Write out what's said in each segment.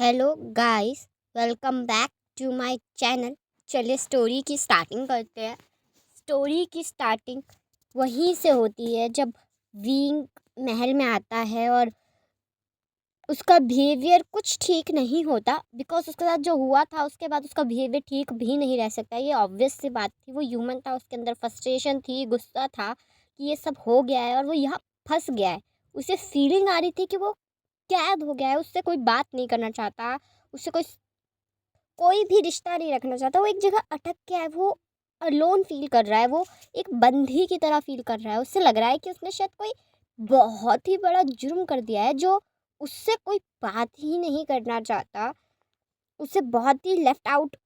Hello guys, welcome back to my channel. चलिए story की starting करते हैं। स्टोरी की स्टार्टिंग वहीं से होती है जब विंग महल में आता है और उसका बिहेवियर कुछ ठीक नहीं होता। बिकॉज उसके साथ जो हुआ था उसके बाद उसका बिहेवियर ठीक भी नहीं रह सकता। ये ऑब्वियस सी बात थी। वो ह्यूमन था, उसके अंदर फ्रस्ट्रेशन थी, गुस्सा था कि ये सब हो गया है और वो यहाँ फंस गया है। उसे फीलिंग आ रही थी कि वो कैद हो गया है, उससे कोई बात नहीं करना चाहता, उससे कोई कोई भी रिश्ता नहीं रखना चाहता। वो एक जगह अटक गया है, वो अलोन फील कर रहा है, वो एक बंधी की तरह फील कर रहा है। उससे लग रहा है कि उसने शायद कोई बहुत ही बड़ा जुर्म कर दिया है जो उससे कोई बात ही नहीं करना चाहता। उसे बहुत ही लेफ्ट आउट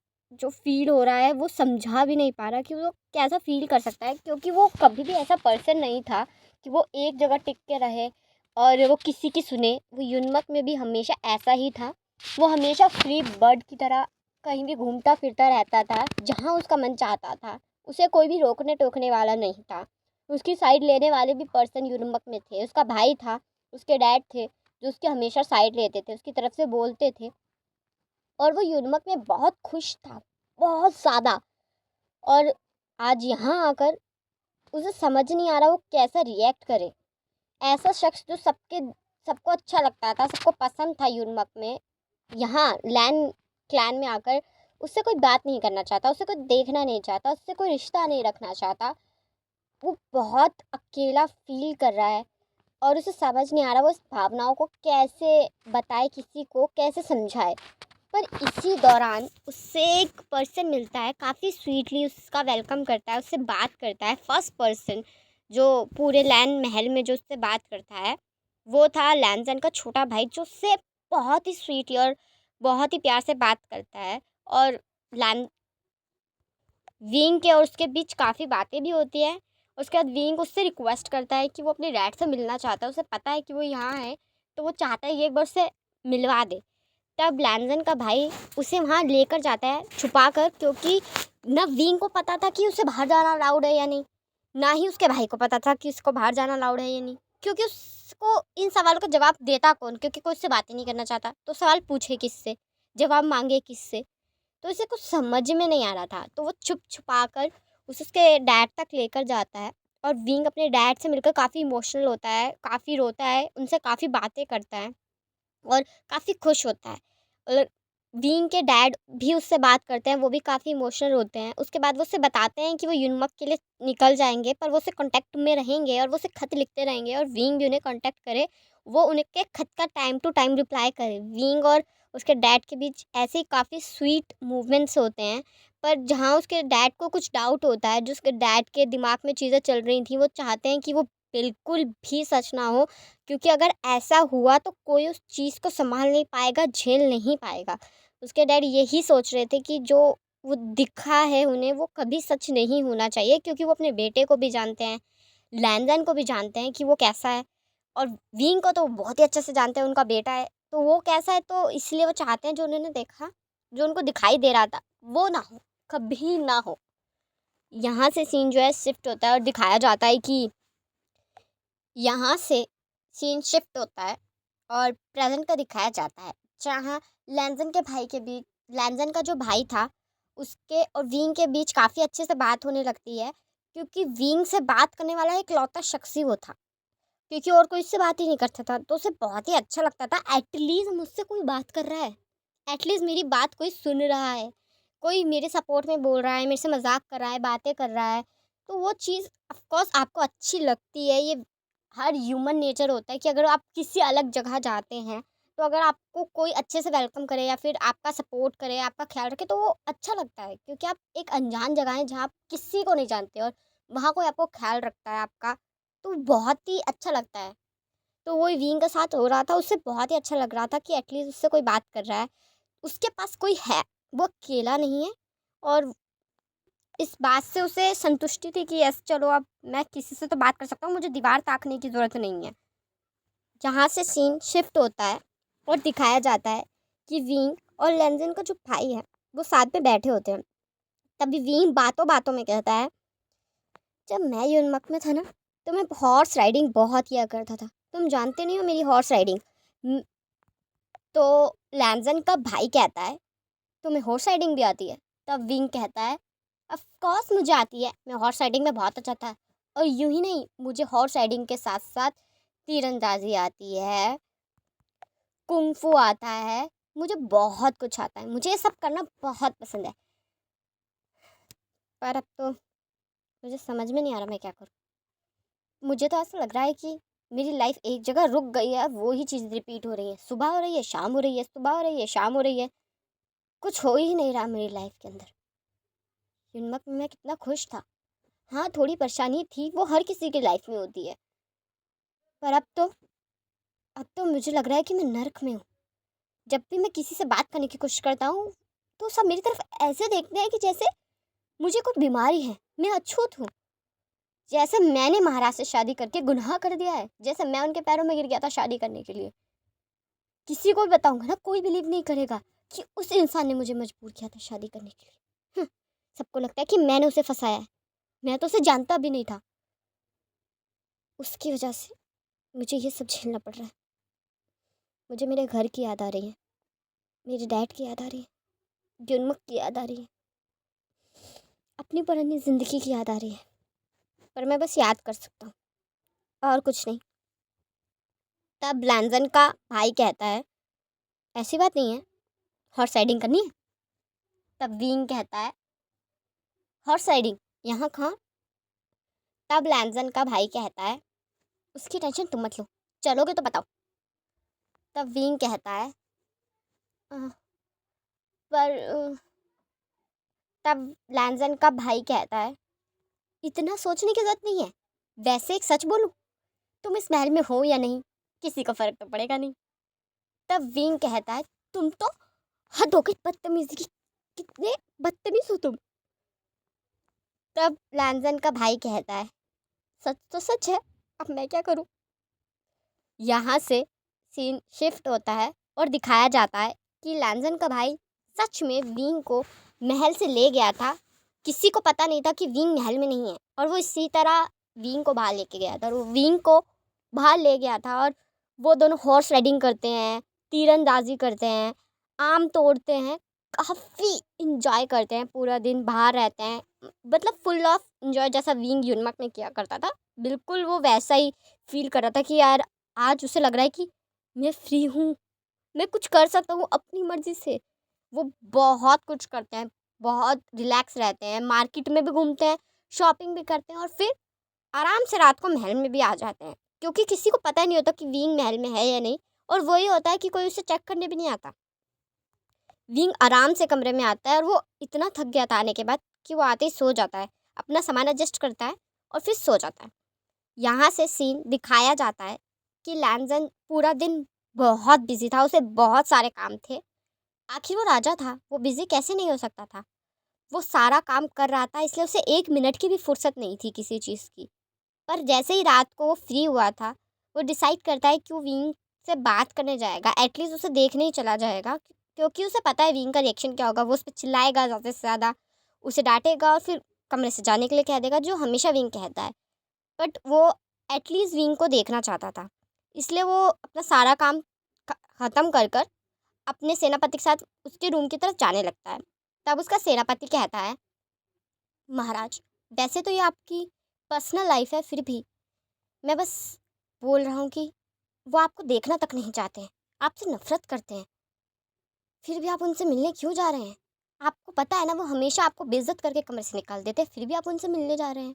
जो फील हो रहा है, वो समझा भी नहीं पा रहा कि वो कैसा फील कर सकता है, क्योंकि वो कभी भी ऐसा पर्सन नहीं था कि वो एक जगह टिक के रहे और वो किसी की सुने। वो यूनमक में भी हमेशा ऐसा ही था। वो हमेशा फ्री बर्ड की तरह कहीं भी घूमता फिरता रहता था जहाँ उसका मन चाहता था। उसे कोई भी रोकने टोकने वाला नहीं था। उसकी साइड लेने वाले भी पर्सन यूनमक में थे। उसका भाई था, उसके डैड थे जो उसकी हमेशा साइड लेते थे, उसकी तरफ से बोलते थे। और वो यूनमक में बहुत खुश था, बहुत ज़्यादा। और आज यहाँ आकर उसे समझ नहीं आ रहा वो कैसा रिएक्ट करे। ऐसा शख्स जो सबको अच्छा लगता था, सबको पसंद था यूनमक में, यहाँ लैन क्लैन में आकर उससे कोई बात नहीं करना चाहता, उससे कोई देखना नहीं चाहता, उससे कोई रिश्ता नहीं रखना चाहता। वो बहुत अकेला फील कर रहा है और उसे समझ नहीं आ रहा वो इस भावनाओं को कैसे बताए, किसी को कैसे समझाए। पर इसी दौरान उससे एक पर्सन मिलता है, काफ़ी स्वीटली उसका वेलकम करता है, उससे बात करता है। फर्स्ट पर्सन जो पूरे लैन महल में जो उससे बात करता है वो था लैनजन का छोटा भाई, जो उससे बहुत ही स्वीटली और बहुत ही प्यार से बात करता है। और लैन विंग के और उसके बीच काफ़ी बातें भी होती है। उसके बाद विंग उससे रिक्वेस्ट करता है कि वो अपने डैड से मिलना चाहता है। उसे पता है कि वो यहाँ है, तो वो चाहता है कि एक बार उससे मिलवा दे। तब लैनजन का भाई उसे वहाँ लेकर जाता है छुपा कर, क्योंकि न विंग को पता था कि उसे बाहर जाना अलाउड है या नहीं, ना ही उसके भाई को पता था कि उसको बाहर जाना अलाउड है या नहीं। क्योंकि उसको इन सवालों का जवाब देता कौन, क्योंकि कोई उससे बात ही नहीं करना चाहता, तो सवाल पूछे किससे, जवाब मांगे किससे। तो इसे कुछ समझ में नहीं आ रहा था, तो वो छुप छुपा कर उसे उसके डैड तक लेकर जाता है। और विंग अपने डैड से मिलकर काफ़ी इमोशनल होता है, काफ़ी रोता है, उनसे काफ़ी बातें करता है और काफ़ी खुश होता है। और विंग के डैड भी उससे बात करते हैं, वो भी काफ़ी इमोशनल होते हैं। उसके बाद वो उससे बताते हैं कि वो यूनमक के लिए निकल जाएंगे, पर वो उससे कांटेक्ट में रहेंगे और वो उसे खत लिखते रहेंगे और विंग भी उन्हें कांटेक्ट करे, वो उनके खत का टाइम टू टाइम रिप्लाई करे। विंग और उसके डैड के बीच ऐसे ही काफ़ी स्वीट मूवमेंट्स होते हैं। पर जहाँ उसके डैड को कुछ डाउट होता है, जो उसके डैड के दिमाग में चीज़ें चल रही थी, वो चाहते हैं कि वो बिल्कुल भी सच ना हो, क्योंकि अगर ऐसा हुआ तो कोई उस चीज़ को सँभाल नहीं पाएगा, झेल नहीं पाएगा। उसके डैड यही सोच रहे थे कि जो वो दिखा है उन्हें, वो कभी सच नहीं होना चाहिए, क्योंकि वो अपने बेटे को भी जानते हैं, लैनज़न को भी जानते हैं कि वो कैसा है। और विंग को तो बहुत ही अच्छे से जानते हैं, उनका बेटा है, तो वो कैसा है, तो इसलिए वो चाहते हैं जो उन्होंने देखा, जो उनको दिखाई दे रहा था, वो ना हो, कभी ना हो। यहाँ से सीन जो है शिफ्ट होता है और दिखाया जाता है कि यहाँ से सीन शिफ्ट होता है और प्रेजेंट का दिखाया जाता है, जहाँ लैनजन के भाई के बीच, लैनजन का जो भाई था उसके और विंग के बीच काफ़ी अच्छे से बात होने लगती है, क्योंकि विंग से बात करने वाला इकलौता शख्स ही वो था, क्योंकि और कोई उससे बात ही नहीं करता था। तो उसे बहुत ही अच्छा लगता था, एटलीस्ट मुझसे कोई बात कर रहा है, एटलीस्ट मेरी बात कोई सुन रहा है, कोई मेरे सपोर्ट में बोल रहा है, मेरे से मजाक कर रहा है, बातें कर रहा है। तो वो चीज़ ऑफकोर्स आपको अच्छी लगती है। ये हर ह्यूमन नेचर होता है कि अगर आप किसी अलग जगह जाते हैं, तो अगर आपको कोई अच्छे से वेलकम करे या फिर आपका सपोर्ट करे, आपका ख्याल रखे, तो वो अच्छा लगता है, क्योंकि आप एक अनजान जगह है जहाँ आप किसी को नहीं जानते और वहाँ कोई आपको ख्याल रखता है आपका, तो बहुत ही अच्छा लगता है। तो वो विंग के साथ हो रहा था, उससे बहुत ही अच्छा लग रहा था कि एटलीस्ट उससे कोई बात कर रहा है, उसके पास कोई है, वो अकेला नहीं है। और इस बात से उसे संतुष्टि थी कि यस चलो, अब मैं किसी से तो बात कर सकता हूँ, मुझे दीवार ताकने की ज़रूरत नहीं है। जहाँ से सीन शिफ्ट होता है और दिखाया जाता है कि विंग और लेंजन का जो भाई है वो साथ में बैठे होते हैं। तभी विंग बातों बातों में कहता है, जब मैं यूनमक में था ना, तो मैं हॉर्स राइडिंग बहुत किया करता था। तुम जानते नहीं हो मेरी हॉर्स राइडिंग। तो लैंजन का भाई कहता है तुम्हें हॉर्स राइडिंग भी आती है? तब विंग कहता है ऑफ कोर्स मुझे आती है, मैं हॉर्स राइडिंग में बहुत अच्छा था। और यूं ही नहीं, मुझे हॉर्स राइडिंग के साथ साथ तीरंदाजी आती है, कुंग फू आता है, मुझे बहुत कुछ आता है, मुझे ये सब करना बहुत पसंद है। पर अब तो मुझे समझ में नहीं आ रहा मैं क्या करूँ। मुझे तो ऐसा लग रहा है कि मेरी लाइफ एक जगह रुक गई है, वो ही चीज़ रिपीट हो रही है, सुबह हो रही है शाम हो रही है, सुबह हो रही है शाम हो रही है, कुछ हो ही नहीं रहा मेरी लाइफ के अंदर। युनमक में मैं कितना खुश था। हाँ, थोड़ी परेशानी थी, वो हर किसी की लाइफ में होती है, पर अब तो मुझे लग रहा है कि मैं नर्क में हूँ। जब भी मैं किसी से बात करने की कोशिश करता हूँ तो सब मेरी तरफ ऐसे देखते हैं कि जैसे मुझे कोई बीमारी है, मैं अछूत हूँ, जैसे मैंने महाराज से शादी करके गुनाह कर दिया है, जैसे मैं उनके पैरों में गिर गया था शादी करने के लिए। किसी को भी बताऊंगा ना, कोई बिलीव नहीं करेगा कि उस इंसान ने मुझे मजबूर किया था शादी करने के लिए। सबको लगता है कि मैंने उसे फंसाया है, मैं तो उसे जानता भी नहीं था। उसकी वजह से मुझे ये सब झेलना पड़ रहा है। मुझे मेरे घर की याद आ रही है, मेरे डैड की याद आ रही है, जुनमक की याद आ रही है, अपनी पुरानी ज़िंदगी की याद आ रही है, पर मैं बस याद कर सकता हूँ और कुछ नहीं। तब लैंजन का भाई कहता है ऐसी बात नहीं है, हॉर्स राइडिंग करनी है? तब विंग कहता है हॉर्स राइडिंग यहाँ कहाँ? तब लैंजन का भाई कहता है उसकी टेंशन तुम मत लो, चलोगे तो बताओ। तब विंग कहता है "अ, पर तब लैंजन का भाई कहता है इतना सोचने की जरूरत नहीं है, वैसे एक सच बोलूं, तुम इस महल में हो या नहीं किसी को फर्क तो पड़ेगा नहीं। तब विंग कहता है तुम तो हद हो गई बदतमीजी की, कितने बदतमीज हो तुम। तब लैंजन का भाई कहता है सच तो सच है, अब मैं क्या करूं। यहाँ से सीन शिफ्ट होता है और दिखाया जाता है कि लैंजन का भाई सच में विंग को महल से ले गया था। किसी को पता नहीं था कि विंग महल में नहीं है, और वो इसी तरह विंग को बाहर लेके गया था, और वो विंग को बाहर ले गया था, और वो दोनों हॉर्स राइडिंग करते हैं, तीरंदाजी करते हैं, आम तोड़ते हैं, काफ़ी इंजॉय करते हैं, पूरा दिन बाहर रहते हैं, मतलब फुल ऑफ इंजॉय, जैसा विंग यूनमक में किया करता था। बिल्कुल वो वैसा ही फील कर रहा था कि यार आज उसे लग रहा है कि मैं फ्री हूँ, मैं कुछ कर सकता हूँ अपनी मर्ज़ी से। वो बहुत कुछ करते हैं, बहुत रिलैक्स रहते हैं, मार्केट में भी घूमते हैं, शॉपिंग भी करते हैं, और फिर आराम से रात को महल में भी आ जाते हैं, क्योंकि किसी को पता नहीं होता कि विंग महल में है या नहीं। और वही होता है कि कोई उसे चेक करने भी नहीं आता। विंग आराम से कमरे में आता है, और वो इतना थक गया था आने के बाद कि वो आते ही सो जाता है, अपना सामान एडजस्ट करता है और फिर सो जाता है। यहाँ से सीन दिखाया जाता है कि लैंजन पूरा दिन बहुत बिजी था, उसे बहुत सारे काम थे। आखिर वो राजा था, वो बिजी कैसे नहीं हो सकता था। वो सारा काम कर रहा था, इसलिए उसे एक मिनट की भी फुर्सत नहीं थी किसी चीज़ की। पर जैसे ही रात को वो फ्री हुआ था, वो डिसाइड करता है कि वो विंग से बात करने जाएगा, एटलीस्ट उसे देखने ही चला जाएगा, क्योंकि उसे पता है विंग का रिएक्शन क्या होगा। वो उस पर चिल्लाएगा ज़्यादा से ज़्यादा, उसे डांटेगा और फिर कमरे से जाने के लिए कह देगा, जो हमेशा विंग कहता है। बट वो एटलीस्ट विंग को देखना चाहता था, इसलिए वो अपना सारा काम ख़त्म कर कर अपने सेनापति के साथ उसके रूम की तरफ जाने लगता है। तब उसका सेनापति कहता है महाराज, वैसे तो ये आपकी पर्सनल लाइफ है, फिर भी मैं बस बोल रहा हूँ कि वो आपको देखना तक नहीं चाहते हैं, आपसे नफरत करते हैं, फिर भी आप उनसे मिलने क्यों जा रहे हैं? आपको पता है ना, वो हमेशा आपको बेइज्जत करके कमरे से निकाल देते हैं, फिर भी आप उनसे मिलने जा रहे हैं।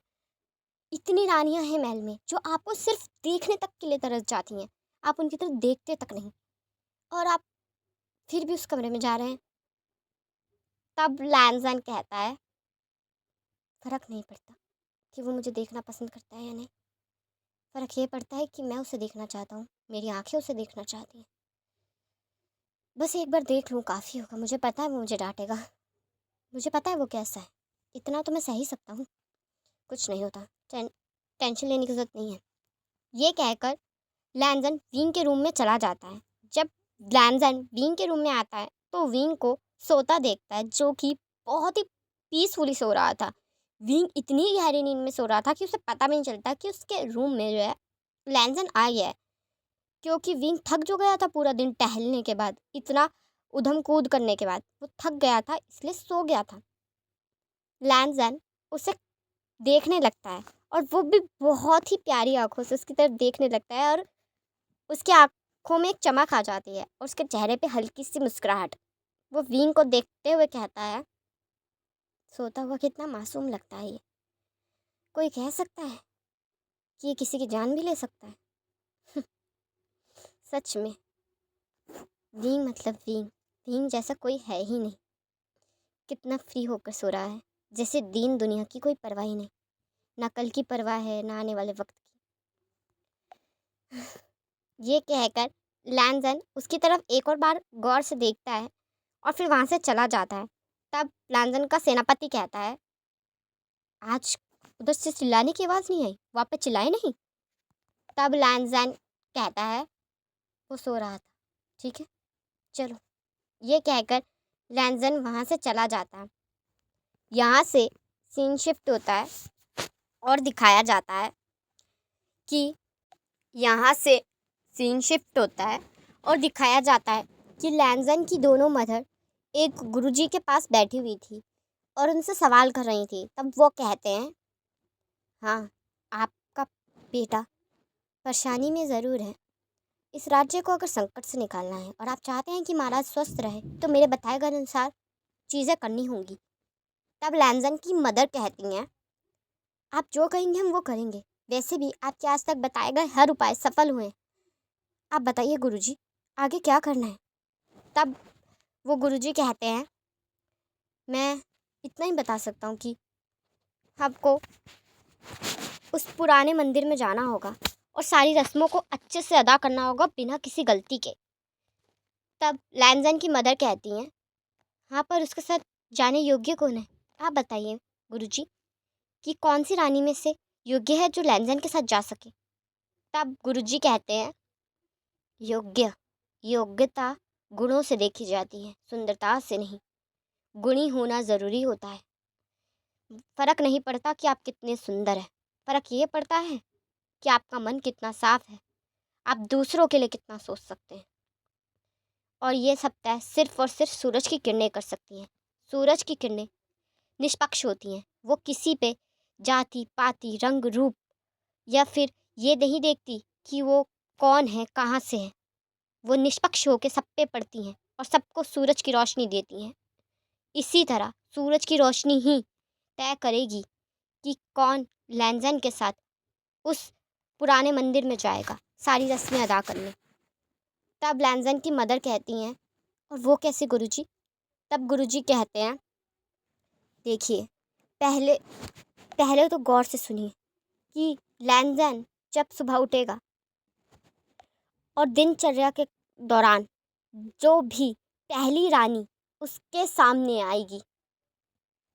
इतनी रानियां हैं महल में जो आपको सिर्फ देखने तक के लिए तरस जाती हैं, आप उनकी तरफ देखते तक नहीं, और आप फिर भी उस कमरे में जा रहे हैं। तब लैंजन कहता है फ़र्क नहीं पड़ता कि वो मुझे देखना पसंद करता है या नहीं, फ़र्क ये पड़ता है कि मैं उसे देखना चाहता हूँ, मेरी आंखें उसे देखना चाहती हैं। बस एक बार देख लूँ काफ़ी होगा, मुझे पता है वो मुझे डांटेगा, मुझे पता है वो कैसा है, इतना तो मैं सह ही सकता हूँ, कुछ नहीं होता, टेंशन लेने की ज़रूरत नहीं है। ये कहकर लैंजन विंग के रूम में चला जाता है। जब लैंजन विंग के रूम में आता है तो विंग को सोता देखता है, जो कि बहुत ही पीसफुली सो रहा था। विंग इतनी गहरी नींद में सो रहा था कि उसे पता भी नहीं चलता कि उसके रूम में जो है लैंजन आ गया है। क्योंकि विंग थक जो गया था पूरा दिन टहलने के बाद, इतना उधम कूद करने के बाद वो थक गया था, इसलिए सो गया था। लैंज़न उसे देखने लगता है और वो भी बहुत ही प्यारी आँखों से उसकी तरफ देखने लगता है और उसकी आँखों में एक चमक आ जाती है और उसके चेहरे पे हल्की सी मुस्कुराहट। वो विंग को देखते हुए कहता है, सोता हुआ कितना मासूम लगता है ये। कोई कह सकता है कि ये किसी की जान भी ले सकता है। सच में विंग मतलब विंग, विंग जैसा कोई है ही नहीं। कितना फ्री होकर सो रहा है, जैसे दीन दुनिया की कोई परवाह ही नहीं, ना कल की परवाह है ना आने वाले वक्त की। ये कहकर लैंज़न उसकी तरफ एक और बार गौर से देखता है और फिर वहाँ से चला जाता है। तब लैंज़न का सेनापति कहता है, आज उधर से चिल्लाने की आवाज़ नहीं आई, वहाँ पे चिल्लाए नहीं। तब लैंज़न कहता है, वो सो रहा था, ठीक है चलो। ये कहकर लैंज़न वहाँ से चला जाता है। यहाँ से सीन शिफ्ट होता है और दिखाया जाता है कि यहाँ से सीन शिफ्ट होता है और दिखाया जाता है कि लैंज़न की दोनों मदर एक गुरुजी के पास बैठी हुई थी और उनसे सवाल कर रही थी। तब वो कहते हैं, हाँ आपका बेटा परेशानी में ज़रूर है। इस राज्य को अगर संकट से निकालना है और आप चाहते हैं कि महाराज स्वस्थ रहे तो मेरे बताए गए अनुसार चीज़ें करनी होंगी। तब लैंज़न की मदर कहती हैं, आप जो कहेंगे हम वो करेंगे। वैसे भी आपके आज तक बताए गए हर उपाय सफल हुए। आप बताइए गुरुजी, आगे क्या करना है। तब वो गुरुजी कहते हैं, मैं इतना ही बता सकता हूँ कि आपको उस पुराने मंदिर में जाना होगा और सारी रस्मों को अच्छे से अदा करना होगा बिना किसी गलती के। तब लैंज़न की मदर कहती हैं, हाँ पर उसके साथ जाने योग्य कौन है। आप बताइए गुरुजी कि कौन सी रानी में से योग्य है जो लैंज़न के साथ जा सके। तब गुरुजी कहते हैं, योग्यता गुणों से देखी जाती है, सुंदरता से नहीं। गुणी होना ज़रूरी होता है। फ़र्क नहीं पड़ता कि आप कितने सुंदर हैं, फ़र्क ये पड़ता है कि आपका मन कितना साफ है, आप दूसरों के लिए कितना सोच सकते हैं। और ये सब तय सिर्फ़ और सिर्फ सूरज की किरणें कर सकती हैं। सूरज की किरणें निष्पक्ष होती हैं, वो किसी पे जाति पाति रंग रूप या फिर ये नहीं देखती कि वो कौन है कहाँ से है। वो निष्पक्ष होकर सब पे पड़ती हैं और सबको सूरज की रोशनी देती हैं। इसी तरह सूरज की रोशनी ही तय करेगी कि कौन लैंज़न के साथ उस पुराने मंदिर में जाएगा सारी रस्में अदा करने। तब लैंज़न की मदर कहती हैं, और वो कैसे गुरुजी। तब गुरुजी कहते हैं, देखिए पहले पहले तो गौर से सुनिए कि लैंज़न जब सुबह उठेगा और दिनचर्या के दौरान जो भी पहली रानी उसके सामने आएगी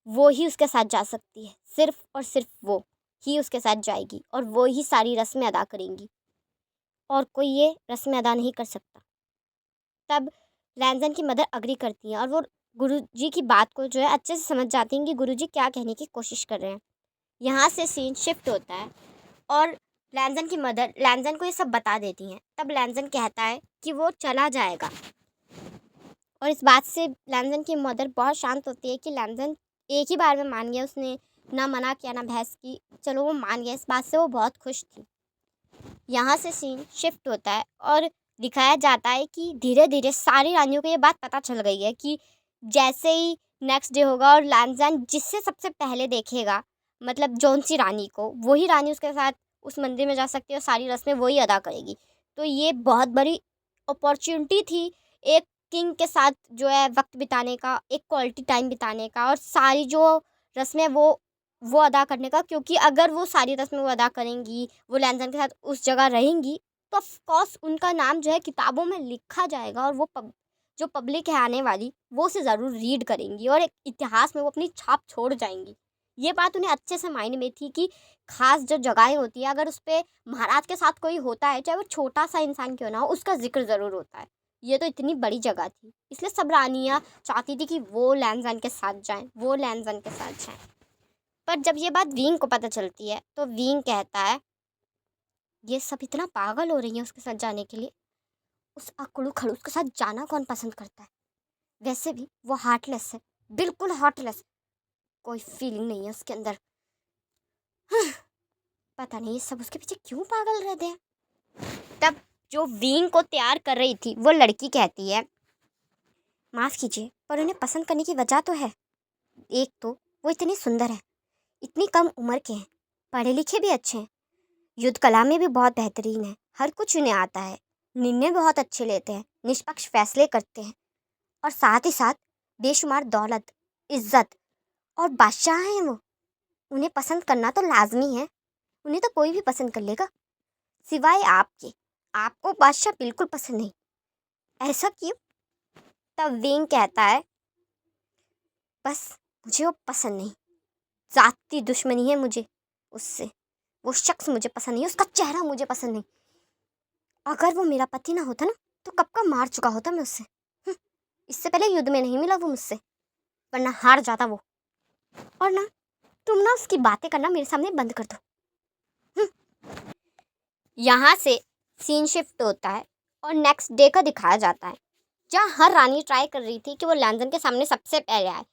वो ही उसके साथ जा सकती है। सिर्फ़ और सिर्फ वो ही उसके साथ जाएगी और वो ही सारी रस्में अदा करेंगी और कोई ये रस्में अदा नहीं कर सकता। तब लैंज़न की मदर एग्री करती हैं और वो गुरुजी की बात को जो है अच्छे से समझ जाती हैं कि गुरुजी क्या कहने की कोशिश कर रहे हैं। यहाँ से सीन शिफ्ट होता है और लैंज़न की मदर लैंज़न को ये सब बता देती हैं। तब लैंज़न कहता है कि वो चला जाएगा और इस बात से लैंज़न की मदर बहुत शांत होती है कि लैंज़न एक ही बार में मान गया। उसने ना मना किया ना बहस की, चलो वो मान गया। इस बात से वो बहुत खुश थी। यहाँ से सीन शिफ्ट होता है और दिखाया जाता है कि धीरे धीरे सारी रानियों को ये बात पता चल गई है कि जैसे ही नेक्स्ट डे होगा और लैंज़न जिससे सबसे पहले देखेगा, मतलब जौन सी रानी को, वही रानी उसके साथ उस मंदिर में जा सकती है और सारी रस्में वही अदा करेगी। तो ये बहुत बड़ी अपॉर्चुनिटी थी एक किंग के साथ जो है वक्त बिताने का, एक क्वालिटी टाइम बिताने का और सारी जो रस्में वो अदा करने का। क्योंकि अगर वो सारी रस्में वो अदा करेंगी, वो लैंज़न के साथ उस जगह रहेंगी, तो ऑफ कोर्स उनका नाम जो है किताबों में लिखा जाएगा और वो जो पब्लिक है आने वाली वो उसे ज़रूर रीड करेंगी और एक इतिहास में वो अपनी छाप छोड़ जाएंगी। ये बात उन्हें अच्छे से माइंड में थी कि खास जो जगहें होती है अगर उस पर महाराज के साथ कोई होता है, चाहे वो छोटा सा इंसान क्यों ना हो, उसका जिक्र ज़रूर होता है। ये तो इतनी बड़ी जगह थी, इसलिए सब रानियाँ चाहती थी कि वो लैंज़न के साथ जाएं, वो लैंज़न के साथ जाएं। पर जब ये बात विंग को पता चलती है तो विंग कहता है, ये सब इतना पागल हो रही है उसके साथ जाने के लिए। उस अकड़ू खड़ूस के साथ जाना कौन पसंद करता है? वैसे भी वो हार्टलेस है, बिल्कुल हार्टलेस। कोई फीलिंग नहीं है उसके अंदर। पता नहीं ये सब उसके पीछे क्यों पागल रहते हैं। तब जो विंग को तैयार कर रही थी वो लड़की कहती है, माफ़ कीजिए पर उन्हें पसंद करने की वजह तो है। एक तो वो इतनी सुंदर है, इतनी कम उम्र के हैं, पढ़े लिखे भी अच्छे हैं, युद्ध कला में भी बहुत बेहतरीन है, हर कुछ उन्हें आता है, निर्णय बहुत अच्छे लेते हैं, निष्पक्ष फैसले करते हैं और साथ ही साथ बेशुमार दौलत, इज्जत और बादशाह हैं वो। उन्हें पसंद करना तो लाजमी है, उन्हें तो कोई भी पसंद कर लेगा सिवाय आपके। आपको बादशाह बिल्कुल पसंद नहीं। ऐसा क्यों? तब विंग कहता है, बस मुझे वो पसंद नहीं, ज़ाती दुश्मनी है मुझे उससे। वो शख्स मुझे पसंद नहीं, उसका चेहरा मुझे पसंद नहीं। अगर वो मेरा पति ना होता ना तो कब का मार चुका होता मैं उससे। इससे पहले युद्ध में नहीं मिला वो मुझसे, वरना हार जाता वो। और ना तुम ना उसकी बातें करना मेरे सामने बंद कर दो। यहाँ से सीन शिफ्ट होता है और नेक्स्ट डे का दिखाया जाता है, जहाँ हर रानी ट्राई कर रही थी कि वो लैंजन के सामने सबसे पहले आए।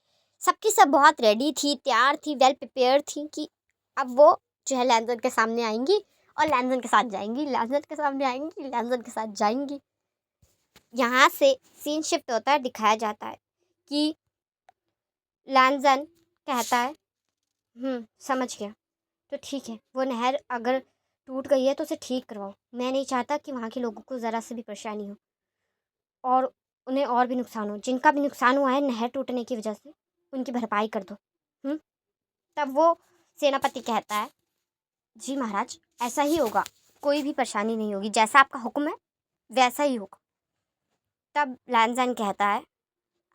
सबकी सब बहुत रेडी थी, तैयार थी, वेल प्रिपेयर थी कि अब वो जो है लैंजन के सामने आएंगी और लैंजन के साथ जाएंगी, लैंजन के सामने आएंगी, लैंजन के साथ जाएंगी। यहाँ से सीन शिफ्ट होता है, दिखाया जाता है कि लैंजन कहता है, समझ गया, तो ठीक है, वो नहर अगर टूट गई है तो उसे ठीक करवाओ। मैं नहीं चाहता कि वहाँ के लोगों को ज़रा से भी परेशानी हो और उन्हें और भी नुकसान हो। जिनका भी नुकसान हुआ है नहर टूटने की वजह से, उनकी भरपाई कर दो। तब वो सेनापति कहता है, जी महाराज, ऐसा ही होगा, कोई भी परेशानी नहीं होगी, जैसा आपका हुक्म है वैसा ही होगा। तब लैंजन कहता है,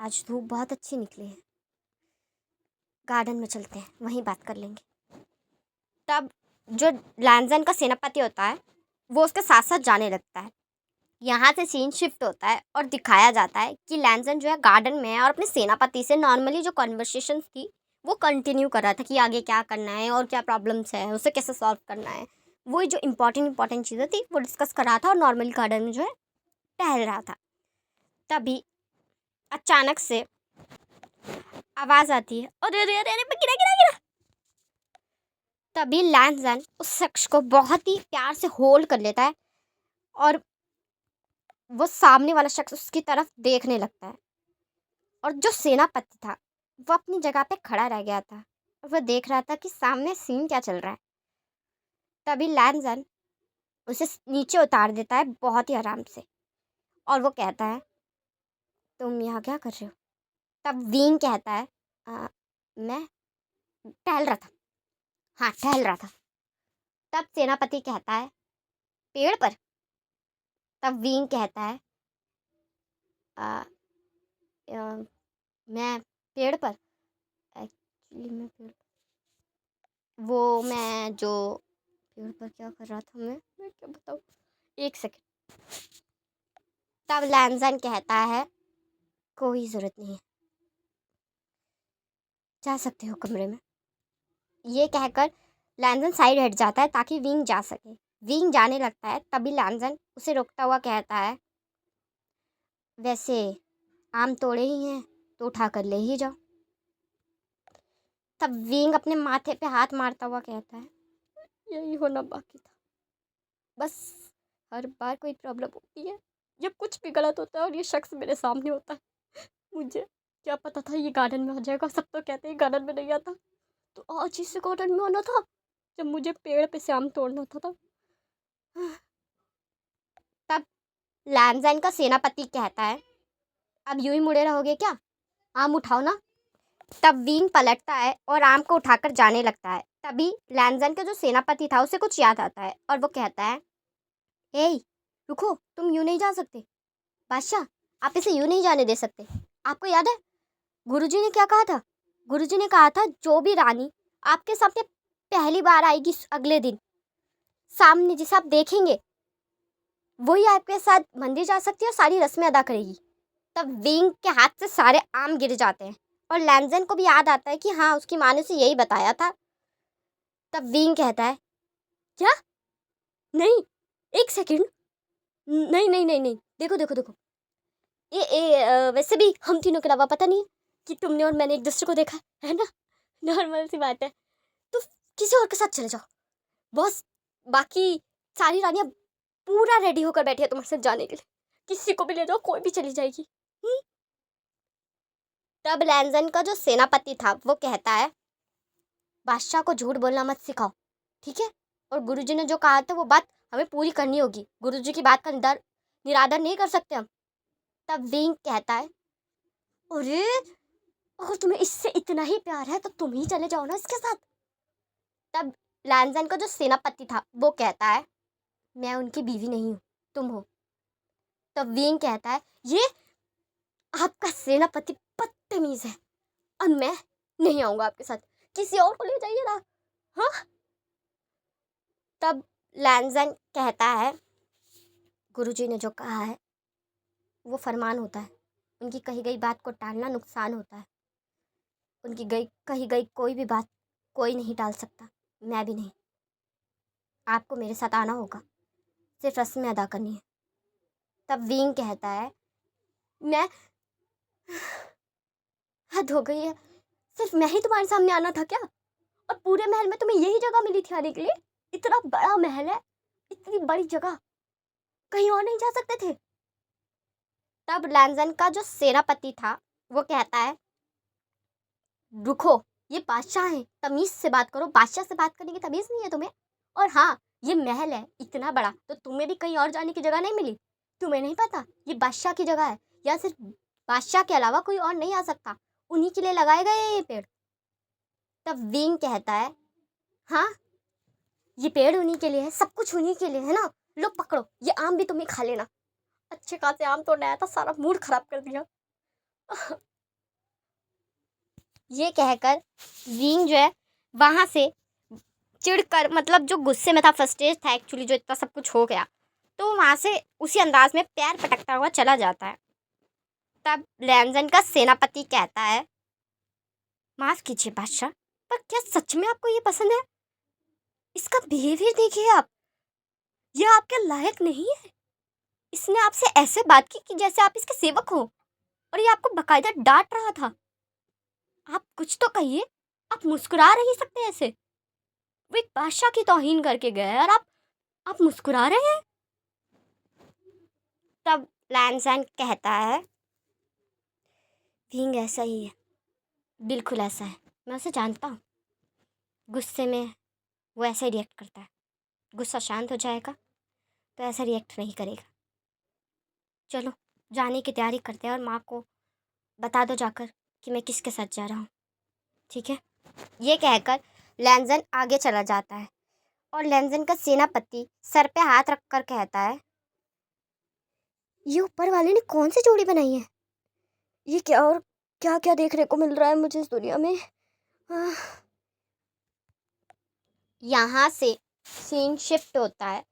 आज धूप बहुत अच्छी निकली है, गार्डन में चलते हैं, वहीं बात कर लेंगे। तब जो लैंजन का सेनापति होता है वो उसके साथ साथ जाने लगता है। यहाँ से सीन शिफ्ट होता है और दिखाया जाता है कि लैंजन जो है गार्डन में है और अपने सेनापति से नॉर्मली जो कॉन्वर्सेशन थी वो कंटिन्यू कर रहा था कि आगे क्या करना है और क्या प्रॉब्लम्स है, उसे कैसे सॉल्व करना है। वो जो इंपॉर्टेंट चीज़ें थी वो डिस्कस कर रहा था और नॉर्मली गार्डन में जो है टहल रहा था। तभी अचानक से आवाज़ आती है, अरे अरे अरे अरे मैं गिरा गिरा गिरा। तभी लैंजन उस शख्स को बहुत ही प्यार से होल्ड कर लेता है और वो सामने वाला शख्स उसकी तरफ देखने लगता है और जो सेनापति था वो अपनी जगह पे खड़ा रह गया था और वह देख रहा था कि सामने सीन क्या चल रहा है। तभी लैंजन उसे नीचे उतार देता है बहुत ही आराम से और वो कहता है, तुम यहाँ क्या कर रहे हो? तब विंग कहता है, मैं टहल रहा था। हाँ, टहल रहा था। तब सेनापति कहता है, पेड़ पर? तब विंग कहता है, आ, आ, मैं पेड़ पर, एक्चुअली मैं जो पेड़ पर क्या कर रहा था, मैं क्या बताऊँ, एक सेकंड। तब लैंजन कहता है, कोई ज़रूरत नहीं है, जा सकते हो कमरे में। ये कहकर लैंजन साइड हट जाता है ताकि विंग जा सके। विंग जाने लगता है, तभी लैंजन उसे रोकता हुआ कहता है, वैसे आम तोड़े ही हैं तो उठा कर ले ही जाओ। तब विंग अपने माथे पे हाथ मारता हुआ कहता है, यही होना बाकी था, बस हर बार कोई प्रॉब्लम होती है, जब कुछ भी गलत होता है और ये शख्स मेरे सामने होता है। मुझे क्या पता था ये गार्डन में आ जाएगा, सब तो कहते हैं गार्डन में नहीं आता, तो आज इसे गार्डन में आना था जब मुझे पेड़ पे से आम तोड़ना था। तब लैंजन का सेनापति कहता है, अब यूं ही मुड़े रहोगे क्या, आम उठाओ ना। तब विंग पलटता है और आम को उठाकर जाने लगता है। तभी लैंजन का जो सेनापति था उसे कुछ याद आता है और वो कहता है, ए रुको, तुम यूं नहीं जा सकते, बादशाह आप इसे यूं नहीं जाने दे सकते। आपको याद है गुरुजी ने क्या कहा था? गुरुजी ने कहा था जो भी रानी आपके सामने पहली बार आएगी अगले दिन, सामने जिसे आप देखेंगे वही आपके साथ मंदिर जा सकती है और सारी रस्में अदा करेगी। तब विंग के हाथ से सारे आम गिर जाते हैं और लैंजन को भी याद आता है कि हाँ उसकी माँ ने उसे यही बताया था। तब विंग कहता है, क्या नहीं, एक सेकंड, नहीं नहीं नहीं नहीं, देखो देखो देखो, वैसे भी हम तीनों के अलावा पता नहीं है कि तुमने और मैंने एक दूसरे को देखा है ना, नॉर्मल सी बात है। तो किसी और के साथ चले जाओ बॉस, बाकी सारी रानियां पूरा रेडी होकर बैठी है तुम्हारे साथ जाने के लिए, किसी को भी ले जाओ, कोई भी चली जाएगी। तब लैंजन का जो सेनापति था वो कहता है, बादशाह को झूठ बोलना मत सिखाओ, ठीक है, और गुरुजी ने जो कहा था वो बात हमें पूरी करनी होगी, गुरुजी की बात का निरादर नहीं कर सकते हम। तब विंग कहता है, अरे अगर तुम्हें इससे इतना ही प्यार है तो तुम ही चले जाओ ना इसके साथ। तब लैंजन का जो सेनापति था वो कहता है, मैं उनकी बीवी नहीं हूँ, तुम हो। तब विंग कहता है, ये आपका सेनापति बदतमीज है और मैं नहीं आऊंगा आपके साथ, किसी और को ले जाइए ना। हाँ। तब लैंजन कहता है, गुरुजी ने जो कहा है वो फरमान होता है, उनकी कही गई बात को टालना नुकसान होता है, उनकी कही गई कोई भी बात कोई नहीं टाल सकता, मैं भी नहीं। आपको मेरे साथ आना होगा, सिर्फ रस्में अदा करनी है। तब विंग कहता है, मैं हद हो गई है, सिर्फ मैं ही तुम्हारे सामने आना था क्या? और पूरे महल में तुम्हें यही जगह मिली थी आने के लिए? इतना बड़ा महल है, इतनी बड़ी जगह, कहीं और नहीं जा सकते थे? तब लैंजन का जो सेनापति था वो कहता है, रुको, ये बादशाह है, तमीज से बात करो, बादशाह से बात करने की तमीज नहीं है तुम्हें? और हाँ, ये महल है इतना बड़ा, तो तुम्हें भी कहीं और जाने की जगह नहीं मिली? तुम्हें नहीं पता ये बादशाह की जगह है, या सिर्फ बादशाह के अलावा कोई और नहीं आ सकता, उन्हीं के लिए लगाए गए हैं ये पेड़। तब विंग कहता है, हाँ, ये पेड़ उन्हीं के लिए है, सब कुछ उन्हीं के लिए है ना, लो पकड़ो, ये आम भी तुम्हें खा लेना। अच्छे खासे आम तो नया था, सारा मूड खराब कर दिया। ये कहकर विंग जो है वहां से चिढ़कर, मतलब जो गुस्से में था, फ्रस्ट्रेट था एक्चुअली, जो इतना सब कुछ हो गया, तो वहां से उसी अंदाज में पैर पटकता हुआ चला जाता है। तब लैंजन का सेनापति कहता है, माफ कीजिए बादशाह, पर क्या सच में आपको ये पसंद है? इसका बिहेवियर देखिए आप, ये आपके लायक नहीं है। इसने आपसे ऐसे बात की कि जैसे आप इसके सेवक हो, और ये आपको बकायदा डांट रहा था। आप कुछ तो कहिए, आप मुस्कुरा नहीं सकते ऐसे, वो एक बादशाह की तौहीन करके गया है और आप मुस्कुरा रहे हैं। तब लैंसन कहता है, विंग ऐसा ही है, बिल्कुल ऐसा है, मैं उसे जानता हूँ, गुस्से में वो ऐसे रिएक्ट करता है, गुस्सा शांत हो जाएगा तो ऐसा रिएक्ट नहीं करेगा। चलो जाने की तैयारी करते हैं और माँ को बता दो जाकर कि मैं किसके साथ जा रहा हूँ, ठीक है? ये कहकर लैंजन आगे चला जाता है और लैंजन का सेनापति सर पे हाथ रखकर कहता है, ये ऊपर वाले ने कौन सी जोड़ी बनाई है? ये क्या और क्या क्या देखने को मिल रहा है मुझे इस दुनिया में? यहाँ से सीन शिफ्ट होता है,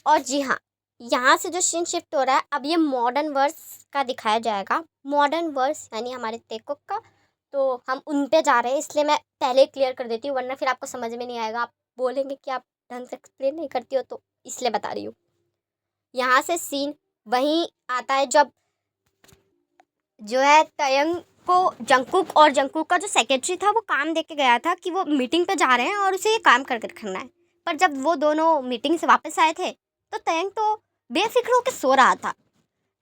और जी हाँ, यहाँ से जो सीन शिफ्ट हो रहा है अब ये मॉडर्न वर्स का दिखाया जाएगा। मॉडर्न वर्स यानी हमारे तेकुक का, तो हम उन पे जा रहे हैं, इसलिए मैं पहले क्लियर कर देती हूँ, वरना फिर आपको समझ में नहीं आएगा, आप बोलेंगे कि आप ढंग से एक्सप्लेन नहीं करती हो, तो इसलिए बता रही हूँ। यहाँ से सीन वहीं आता है जब जो है तयंग को जंगकुक, और जंगकुक का जो सेक्रेटरी था वो काम दे के गया था कि वो मीटिंग पे जा रहे हैं और उसे ये काम कर करना है। पर जब वो दोनों मीटिंग से वापस आए थे तो तयंग तो बेफिक्र होकर सो रहा था।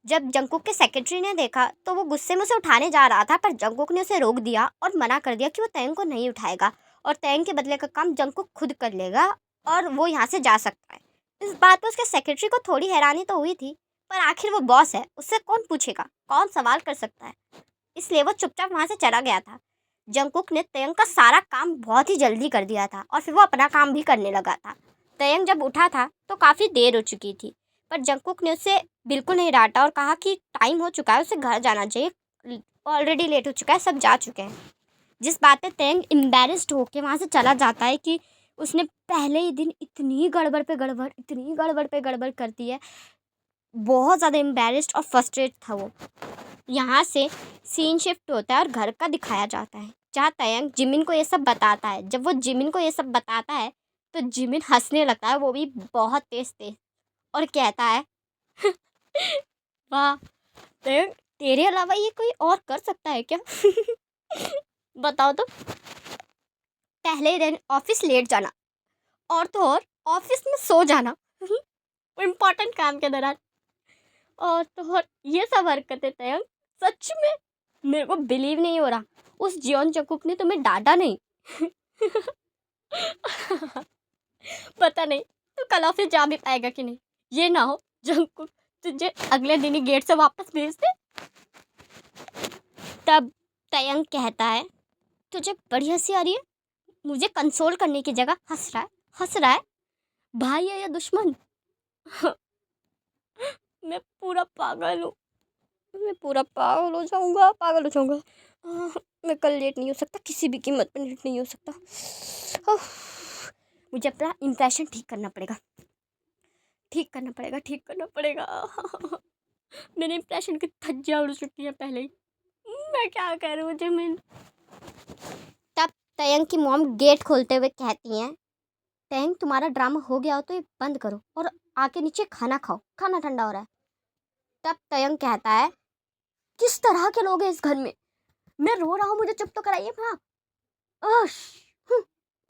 जब जंगकुक के सेक्रेटरी ने देखा तो वो गुस्से में उसे उठाने जा रहा था, पर जंगकुक ने उसे रोक दिया और मना कर दिया कि वो तयंग को नहीं उठाएगा और तयंग के बदले का काम जंगकुक खुद कर लेगा और वो यहाँ से जा सकता है। इस बात पर उसके सेक्रेटरी को थोड़ी हैरानी तो हुई थी, पर आखिर वो बॉस है, उससे कौन पूछेगा, कौन सवाल कर सकता है, इसलिए वो चुपचाप वहाँ से चला गया था। जंगकुक ने तयंग का सारा काम बहुत ही जल्दी कर दिया था और फिर वो अपना काम भी करने लगा था। तयंग जब उठा था तो काफ़ी देर हो चुकी थी, पर जंगकुक ने उसे बिल्कुल नहीं डांटा और कहा कि टाइम हो चुका है, उसे घर जाना चाहिए, ऑलरेडी लेट हो चुका है, सब जा चुके हैं। जिस बात पे तयंग एम्बेरस्ड होके वहाँ से चला जाता है कि उसने पहले ही दिन इतनी गड़बड़ पे गड़बड़, इतनी गड़बड़ पे गड़बड़ कर दी है। बहुत ज़्यादा एम्बेरस्ड और फ्रस्ट्रेट था वो। यहाँ से सीन शिफ्ट होता है और घर का दिखाया जाता है, जहाँ तयंग जिमिन को ये सब बताता है। जब वो जिमिन को ये सब बताता है तो जिमिन हंसने लगता है, वो भी बहुत तेज तेज, और कहता है वाह तेरे अलावा ये कोई और कर सकता है क्या? बताओ तो। पहले दिन ऑफिस लेट जाना, और तो और ऑफिस में सो जाना इम्पोर्टेंट काम के दौरान, और तो और ये सब हरकतें तयंग, सच में मेरे को बिलीव नहीं हो रहा उस जियोन जंगकुक ने तुम्हें डांटा नहीं। पता नहीं तो कल ऑफिस जा भी पाएगा कि नहीं, ये ना हो जंगकुक तुझे अगले दिन ही गेट से वापस भेज दे। तब तयंग कहता है तुझे बड़ी हंसी आ रही है, मुझे कंसोल करने की जगह हंस रहा है, भाई है या दुश्मन? मैं पूरा पागल हूँ, मैं पूरा पागल हो जाऊंगा। मैं कल लेट नहीं हो सकता, किसी भी कीमत पर लेट नहीं हो सकता। मुझे अपना इम्प्रेशन ठीक करना पड़ेगा। मेरे इम्प्रेशन की धज्जियाँ उड़ चुकी है पहले ही। मैं क्या करूँ जिमिन? तब तयंग की मॉम गेट खोलते हुए कहती हैं तयंग तुम्हारा ड्रामा हो गया हो तो ये बंद करो और आके नीचे खाना खाओ, खाना ठंडा हो रहा है। तब तयंग कहता है किस तरह के लोग हैं इस घर में, मैं रो रहा हूँ, मुझे चुप तो कराइए। हाँ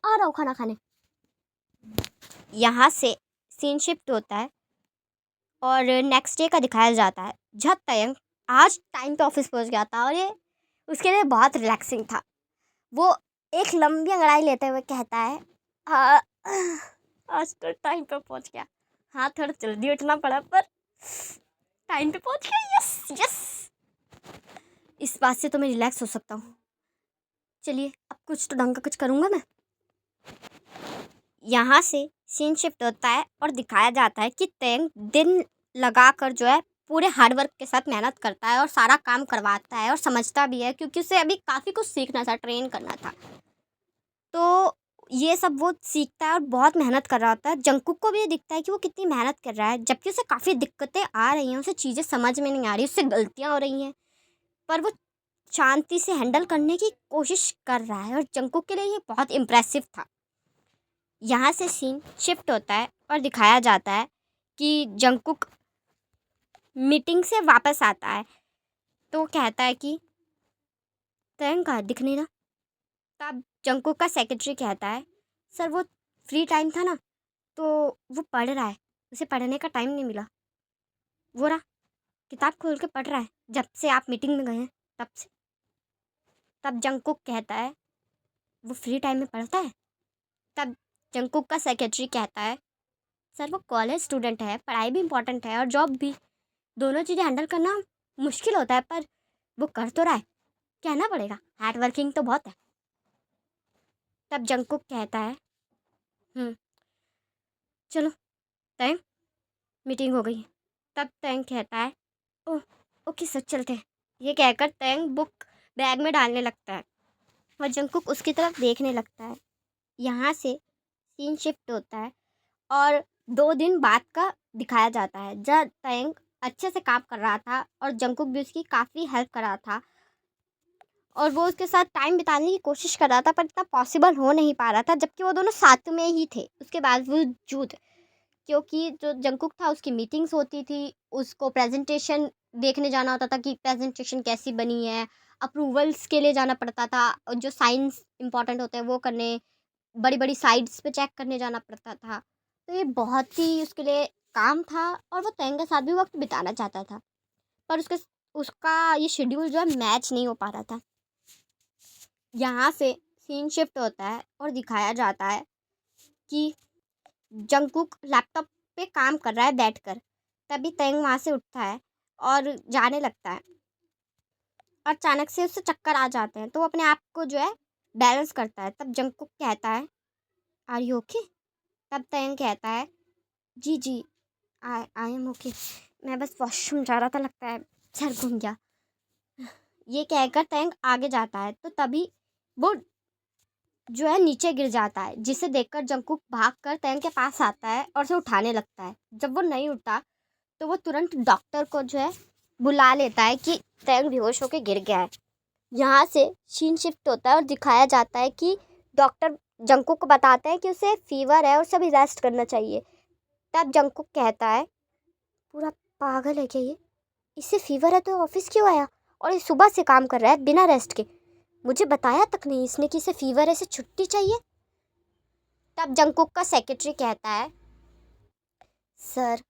आ रहा हूँ खाना खाने। यहाँ से सीन शिफ्ट होता है और नेक्स्ट डे का दिखाया जाता है जब तयंग आज टाइम पे ऑफिस पहुँच गया था और ये उसके लिए बहुत रिलैक्सिंग था। वो एक लंबी अंगड़ाई लेते हुए कहता है हाँ आज तो टाइम पे पहुँच गया। हाँ थोड़ा जल्दी उठना पड़ा पर टाइम पे पहुँच गया। यस यस, इस बात से तो मैं रिलैक्स हो सकता हूँ। चलिए अब कुछ तो ढंग का कुछ करूँगा मैं। यहाँ से सीन शिफ्ट होता है और दिखाया जाता है कि तयंग दिन लगाकर जो है पूरे हार्डवर्क के साथ मेहनत करता है और सारा काम करवाता है और समझता भी है, क्योंकि उसे अभी काफ़ी कुछ सीखना था, ट्रेन करना था। तो ये सब वो सीखता है और बहुत मेहनत कर रहा होता है। जंगकुक को भी ये दिखता है कि वो कितनी मेहनत कर रहा है, जबकि उसे काफ़ी दिक्कतें आ रही हैं, उसे चीज़ें समझ में नहीं आ रही, उससे गलतियाँ हो रही हैं, पर वो शांति से हैंडल करने की कोशिश कर रहा है और जंगकुक के लिए ये बहुत इम्प्रेसिव था। यहाँ से सीन शिफ्ट होता है और दिखाया जाता है कि जंगकुक मीटिंग से वापस आता है तो कहता है कि तयंग कहाँ दिख नहीं रहा। तब जंगकुक का सेक्रेटरी कहता है सर वो फ्री टाइम था ना तो वो पढ़ रहा है, उसे पढ़ने का टाइम नहीं मिला, वो रहा किताब खोल के पढ़ रहा है जब से आप मीटिंग में गए हैं तब से। तब जंगकुक कहता है वो फ्री टाइम में पढ़ता है। तब जंगकुक का सेक्रेटरी कहता है सर वो कॉलेज स्टूडेंट है, पढ़ाई भी इम्पोर्टेंट है और जॉब भी, दोनों चीज़ें हैंडल करना मुश्किल होता है, पर वो कर तो रहा है, कहना पड़ेगा हार्ड वर्किंग तो बहुत है। तब जंगकुक कहता है चलो तयंग मीटिंग हो गई। तब तयंग कहता है ओह ओके सर चलते हैं। ये कहकर तयंग बुक बैग में डालने लगता है और जंगकुक उसकी तरफ देखने लगता है। यहाँ से सीन शिफ्ट होता है और 2 दिन बाद का दिखाया जाता है जब तयंग अच्छे से काम कर रहा था और जंगकुक भी उसकी काफ़ी हेल्प कर रहा था और वो उसके साथ टाइम बिताने की कोशिश कर रहा था, पर इतना पॉसिबल हो नहीं पा रहा था जबकि वो दोनों साथ में ही थे उसके बावजूद, क्योंकि जो जंगकुक था उसकी मीटिंग्स होती थी, उसको प्रेजेंटेशन देखने जाना होता था कि प्रेजेंटेशन कैसी बनी है, अप्रूवल्स के लिए जाना पड़ता था, और जो साइंस इंपॉर्टेंट होते हैं वो करने, बड़ी बड़ी साइट्स पे चेक करने जाना पड़ता था। तो ये बहुत ही उसके लिए काम था और वो तयंग के साथ भी वक्त बिताना चाहता था, पर उसका ये शेड्यूल जो है मैच नहीं हो पा रहा था। यहाँ से सीन शिफ्ट होता है और दिखाया जाता है कि जंगकुक लैपटॉप पे काम कर रहा है बैठकर। तभी तयंग वहाँ से उठता है और जाने लगता है और अचानक से उससे चक्कर आ जाते हैं, तो वो अपने आप को जो है बैलेंस करता है। तब जंगकुक कहता है आर यू ओके? तब तयंग कहता है जी जी आई एम ओके, मैं बस वॉशरूम जा रहा था, लगता है सर घूम गया। ये कहकर तयंग आगे जाता है तो तभी वो जो है नीचे गिर जाता है, जिसे देखकर जंगकुक भागकर तयंग के पास आता है और उसे उठाने लगता है। जब वो नहीं उठता तो वो तुरंत डॉक्टर को जो है बुला लेता है कि तयंग बेहोश होकर गिर गया है। यहाँ से सीन शिफ्ट होता है और दिखाया जाता है कि डॉक्टर जंगकुक को बताते हैं कि उसे फीवर है और सभी रेस्ट करना चाहिए। तब जंगकुक कहता है, पूरा पागल है क्या ये? इससे फीवर है तो ऑफिस क्यों आया? और ये सुबह से काम कर रहा है बिना रेस्ट के। मुझे बताया तक नहीं इसने कि इसे फीवर है, इसे छुट्टी चाहिए। तब जंगकुक का सेक्रेटरी कहता है, सर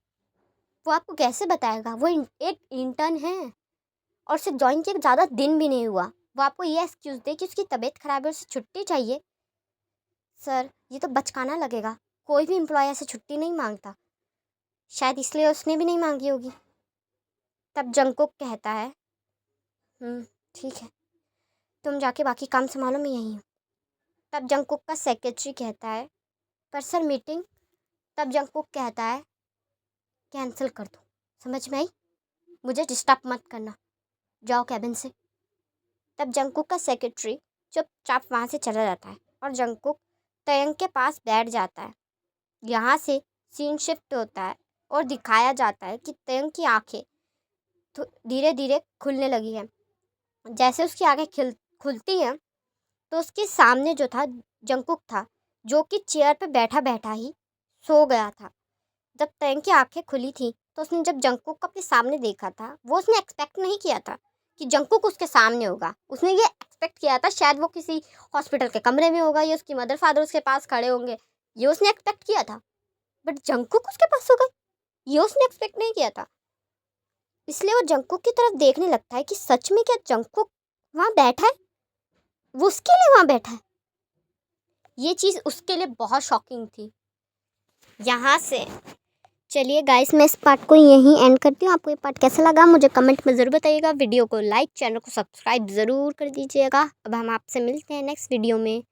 वो आपको कैसे बताएगा? वो एक इंटर्न है और उसे ज्वाइन किए ज़्यादा दिन भी नहीं हुआ। वो आपको ये एक्सक्यूज़ दे कि उसकी तबीयत खराब है, उसे छुट्टी चाहिए। सर ये तो बचकाना लगेगा, कोई भी एम्प्लॉय ऐसे छुट्टी नहीं मांगता, शायद इसलिए उसने भी नहीं मांगी होगी। तब जंगकुक कहता है, ठीक है, तुम जाके बाकी काम संभालो, मैं यहीं हूँ। तब जंगकुक का सेक्रेटरी कहता है, पर सर मीटिंग। तब जंगकुक कहता है, कैंसिल कर दो, समझ में आई? मुझे डिस्टर्ब मत करना, जाओ कैबिन से। तब जंगकुक का सेक्रेटरी चुपचाप वहाँ से चला जाता है और जंगकुक तयंग के पास बैठ जाता है। यहाँ से सीन शिफ्ट होता है और दिखाया जाता है कि तयंग की आंखें धीरे धीरे खुलने लगी हैं। जैसे उसकी आंखें खुलती हैं तो उसके सामने जो था जंगकुक था, जो कि चेयर पर बैठा बैठा ही सो गया था। जब तयंग की आंखें खुली थी तो उसने जब जंगकुक को अपने सामने देखा था, वो उसने एक्सपेक्ट नहीं किया था कि जंगकुक उसके सामने होगा। उसने ये एक्सपेक्ट किया था शायद वो किसी हॉस्पिटल के कमरे में होगा या उसकी मदर फादर उसके पास खड़े होंगे, ये उसने एक्सपेक्ट किया था। बट जंगकुक उसके पास हो गए, ये उसने एक्सपेक्ट नहीं किया था। इसलिए वो जंगकुक की तरफ देखने लगता है कि सच में क्या जंगकुक वहाँ बैठा है, वो उसके लिए वहाँ बैठा है। ये चीज़ उसके लिए बहुत शॉकिंग थी। यहाँ से चलिए गाइस, मैं इस पार्ट को यहीं एंड करती हूँ। आपको ये पार्ट कैसा लगा मुझे कमेंट में ज़रूर बताइएगा। वीडियो को लाइक, चैनल को सब्सक्राइब ज़रूर कर दीजिएगा। अब हम आपसे मिलते हैं नेक्स्ट वीडियो में।